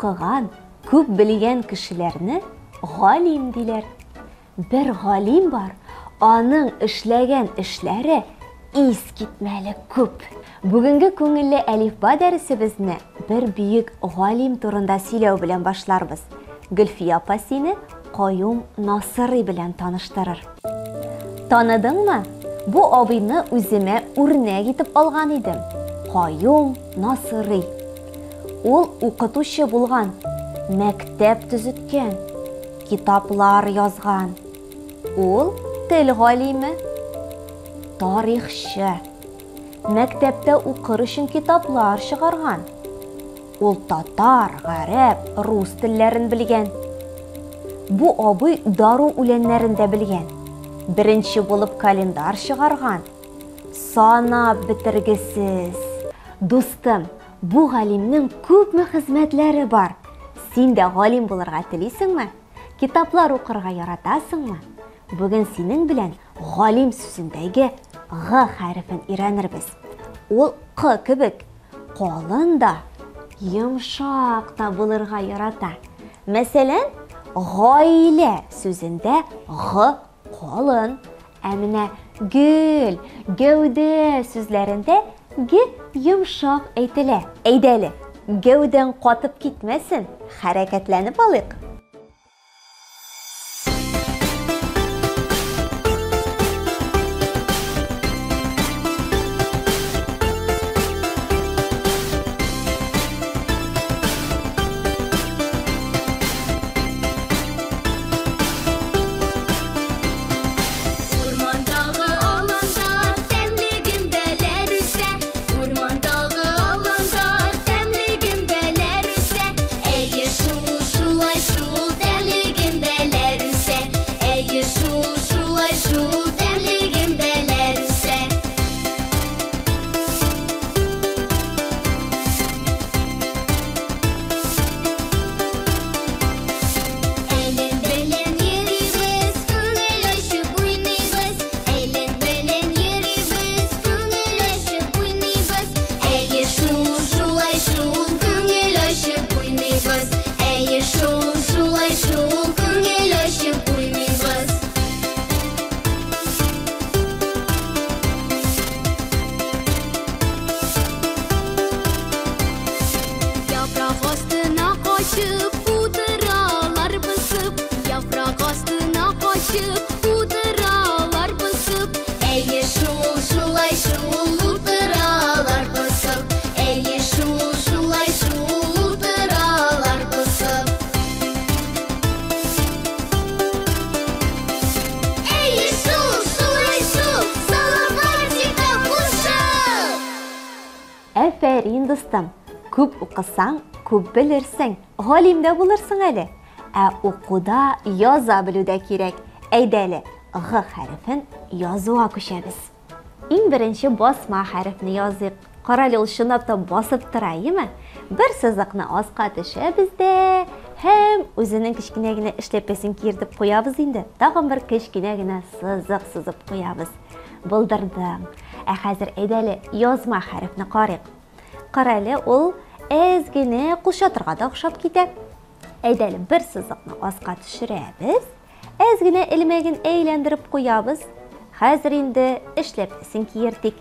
укыган, күп белгән кешеләрне галим диләр. Бер галим бар, аның эшләгән эшләре искитмәле күп. Бүгенге күңелле әлифба дәресебезне бер бөек галим турында сөйләү белән башларбыз. Гөлфия апа сине Каюм Насырый белән таныштырыр. Таныдыңмы? Бу абыйны үземә үрнәк итеп алган идем. Каюм Насырый. Ул укытучы булган, мәктәп төзеткән, китаплар язган. Ул тел галиме, тарихчы. Мәктәптә укыр өчен китаплар чыгарган. Ул татар, гарәп, рус телләрен белгән. Бу абый дару үләннәрен дә белгән. Беренче булып календар чыгарган. Санап бетергесез. Дустым, бу галимнең күпме хезмәтләре бар. Син дә галим булырга телисеңме? Китаплар укырга яратасыңмы? Бүген синең белән галим сүзендәге Г хәрефен өйрәнербез. Ул Q кебек калын да, йомшак та булырга ярата. Мәсәлән, гаилә сүзендә Г калын, ә менә гөл, гәүдә сүзләрендә Г йомшак әйтелә. Әйдәле, гәүдәң катып китмәсен, хәрәкәтләнеп алыйк. Әфәрин, дустым, күп укысаң, күп белерсең, галим дә булырсың әле. Ә укуда яза белүдә кирәк. Әйдәле, Г хәрефен язуга күчәбез. Иң беренче басма хәрефне языйк. Карале, ул чынлап та басып тора, име? Бер сызыкны аска төшәбез дә, һәм үзенең кечкенә генә эшләпәсен киертеп куябыз инде. Тагын бер кечкенә генә сызык сызып куябыз. Булдырдың. Ә хәзер әйдәле, язма хәрефне карыйк. Карале, ул әз генә кулчатырга да охшап китә. Әйдәле, бер сызыкны аска төшерәбез, әз генә элмәген әйләндереп куябыз. Хәзер инде эшләпәсен киертик.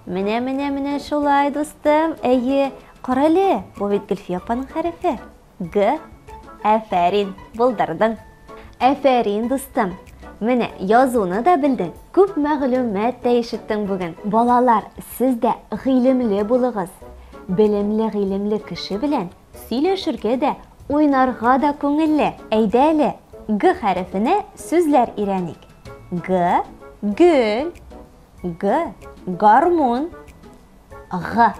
Менә шулай, дустым. Әйе, карале, бу бит Гөлфия апаның хәрефе. Г. Әфәрин, булдырдың. Әфәрин, дустым. Менә язуны да белдең. Күп мәгълүмат та ишеттең бүген. Балалар, сез дә гыйлемле булыгыз. Белемле, гыйлемле кеше белән сөйләшергә дә, уйнарга да күңелле. Әйдәле, Г хәрефенә сүзләр өйрәник. Г. Гөл. Г. Гармун. Г.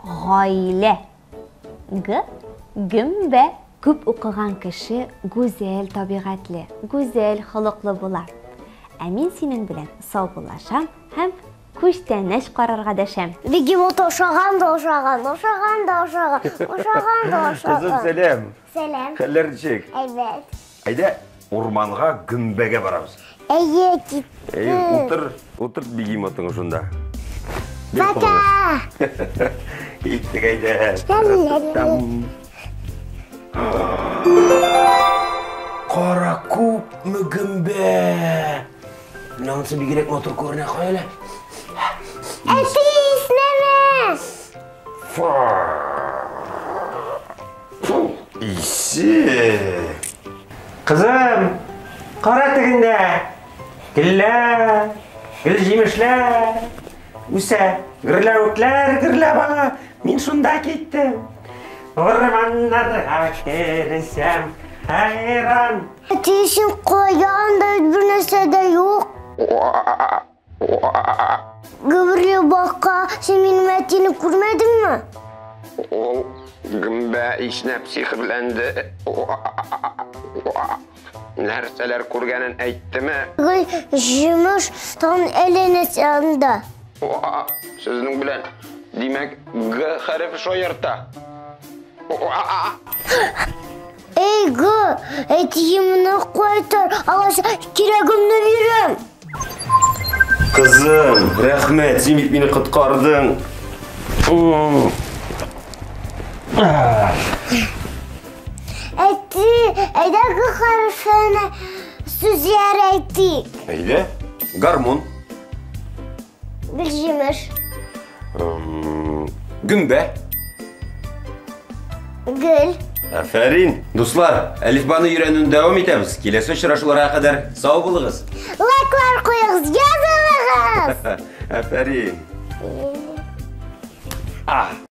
Гаилә. Г. Гөмбә. Күп укыган кеше гүзәл табигатьле, гүзәл холыклы була. Ә мин синең белән саубуллашам һәм күчтәнәч карарга дәшәм. Бегемот ошаган. Кызым, сәлам. Сәлам. Хәлләр ничек? Әйбәт. Әйдә, урманга гөмбәгә барабыз. Әйе, китте. Утыр бегемотың шунда. Пока. Киттек, әйдә. Qora ko'p mugimbe. Bunisi bigirek motor ko'rina qo'yla. Atis nene. İşi. Kızım, qara tiginde. Gilla, gil jemişler. Usa, gırla bana. Men şunda ketdim. Ormanlarga kersem hayran. Ateşin koyan da bir narsa da yok. Gabriel baka sen benim etini kurmadın mı? Gümbe işnep sihirlendi. Nerseler kurganın aytdı mı? Jümüş tam eline sanda. Sizin bilen demek G harfi şu yırtta. Ey gı, etiyimini koytar. Allah'a kiregimni veririm. Kızım, rahmet, sen beni qutqardın. Eydagi harfini so'zlar aytdik. Öyle. Garmon. Biljimish. Gümbe. Gül. Aferin. Dostlar, alifbani öğrenishni davom etamiz. Kelasi uchrashuvlarga qadar sog' bo'ling'iz. Like'lar qo'ying'iz, yozing'iz. Aferin. Ah.